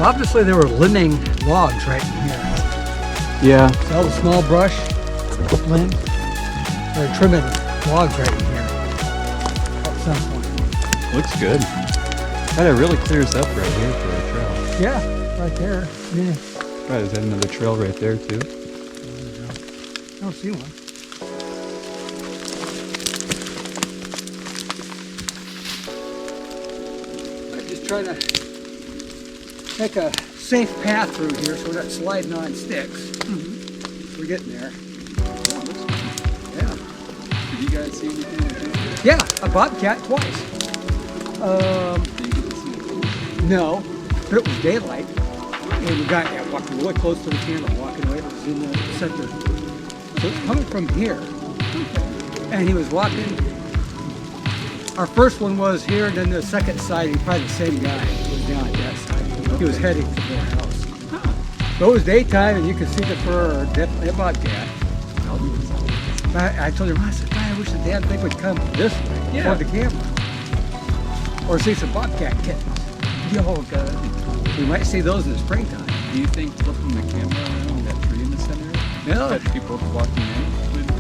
Obviously there were limbing logs right in here. Yeah. So all the small brush, limbs, they're trimming logs right in here at some point. Looks good. Kind of really clears up right here for a trail. Yeah, right there. Yeah. Right, is that another trail right there too? I don't see one. I'm just trying to make a safe path through here so we're not sliding on sticks. We're getting there. Yeah. Did you guys see anything? Yeah, a bobcat twice. No, but it was daylight. And we got walking really close to the camera, walking away. It was in the center. So it's coming from here. And he was walking. Our first one was here, and then the second side, he probably the same guy was down at that side. He was heading to their house. So it was daytime, and you could see the fur, definitely a bobcat. I told him, I said, God, I wish the damn thing would come this way for the camera. Or see some bobcat kittens. Yo, God. We might see those in the springtime. Do you think flipping the camera around that tree in the center No. that people walking in?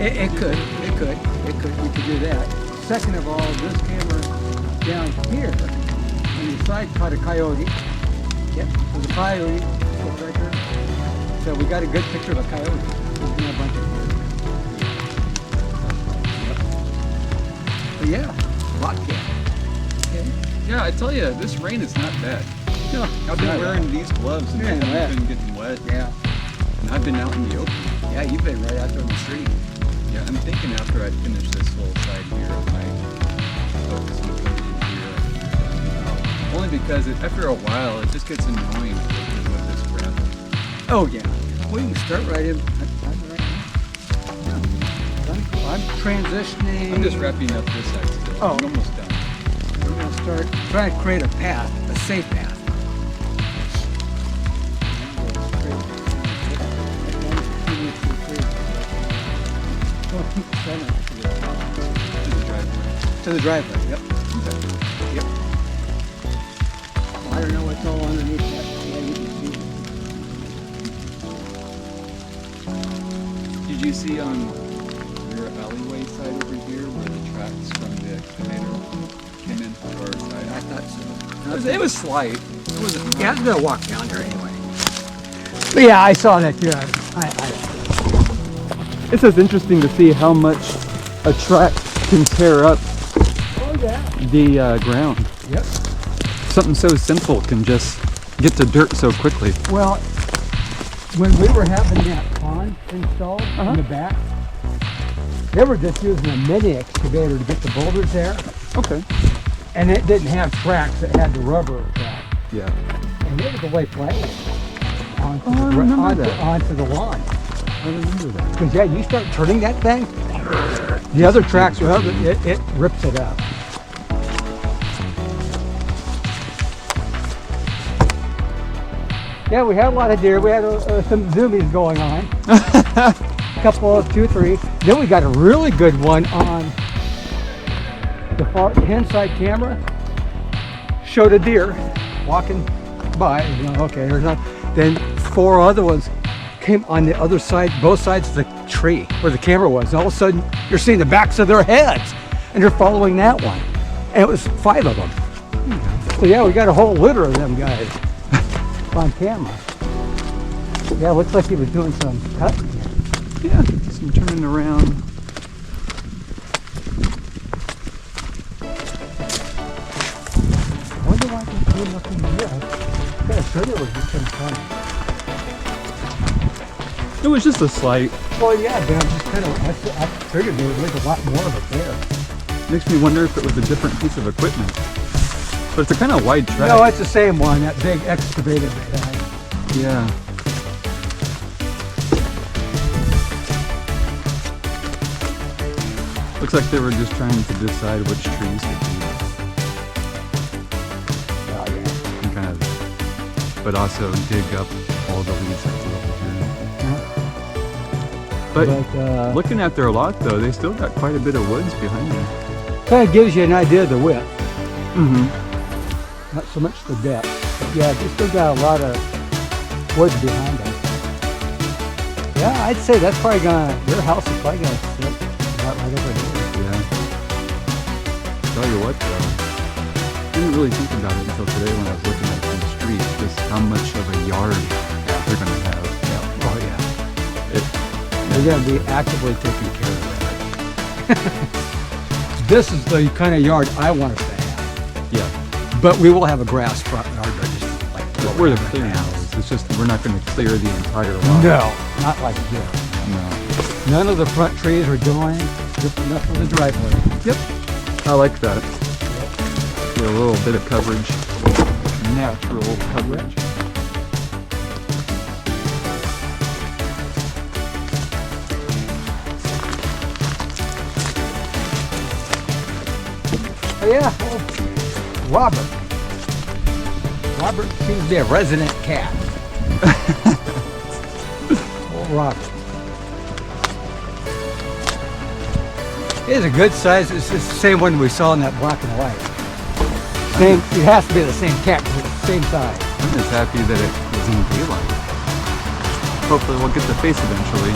It could. We could do that. Second of all, this camera down here on the side caught a coyote. Yep, there's a coyote right there. So we got a good picture of a coyote. There's been a bunch of them. But yeah, bobcat. Okay. Yeah, I tell you, this rain is not bad. No, I've been wearing these gloves and Yeah, they wet. haven't been getting wet. Yeah. And I've been out in the open. Yeah, you've been right out there on the street. Yeah, I'm thinking after I finish this whole side here, I might focus on putting here. Only because after a while, it just gets annoying with this gravel. Oh yeah. We can start right in. I'm transitioning. I'm just wrapping up this side still. Oh. I'm almost done. We're gonna start trying to create a path, a safe path. To the driveway. Yep. Yep. I don't know what's all underneath that. Did you see on your alleyway side over here where the tracks from the excavator came in to our side? I thought so. It was slight. It wasn't Yeah, I'm gonna walk down there anyway. But yeah, I saw that too. It's just interesting to see how much a track can tear up the ground. Yep. Something so simple can just get to dirt so quickly. Well, when we were having that pond installed in the back, they were just using a mini excavator to get the boulders there. Okay. And it didn't have tracks, it had the rubber track. Yeah. And they would lay flat onto, onto the lawn. I remember that. Because yeah, you start turning that thing, the other tracks, it rips it up. Yeah, we had a lot of deer. We had some zoomies going on. A couple of 2 or 3. Then we got a really good one on the far inside camera. Showed a deer walking by. You know, okay, there's not. Then 4 other ones came on the other side, both sides of the tree where the camera was. And all of a sudden, you're seeing the backs of their heads, and you're following that one. And it was 5 of them. So yeah, we got a whole litter of them guys on camera. Yeah, looks like he was doing some cutting here. Yeah, some turning around. I wonder why they came up in here. I got a sure there was just some fun. It was just a slight. Well, yeah, but I'm just kind of, I figured there was like a lot more of it there. Makes me wonder if it was a different piece of equipment. But it's a kind of wide track. No, it's the same one, that big excavator they had. Yeah. Looks like they were just trying to decide which trees to keep. Oh, yeah. And kind of, but also dig up all the weeds that's over here. But looking at their lot though, they still got quite a bit of woods behind them. Kind of gives you an idea of the width, Mm-hmm. not so much the depth. But yeah, they still got a lot of woods behind them. Yeah, I'd say that's probably their house is probably gonna sit about right over here. Yeah. Tell you what though, I didn't really think about it until today when I was looking at it from the street, just how much of a yard they're gonna have. Yeah. Oh yeah. It, They're gonna be actively taking care of that. This is the kind of yard I want us to have. yeah. But we will have a grass front yard, but just like But where the clearing is, it's just we're not going to clear the entire lot. No, not like this. No. None of the front trees are dying, just enough for the driveway. Yep. I like that. Get a little bit of coverage, natural coverage. Oh yeah, Robert. Robert seems to be a resident cat. Old Robert. It is a good size. It's just the same one we saw in that black and white. Same. It has to be the same cat, 'cause it's the same size. I'm just happy that it was in daylight. Hopefully we'll get the face eventually.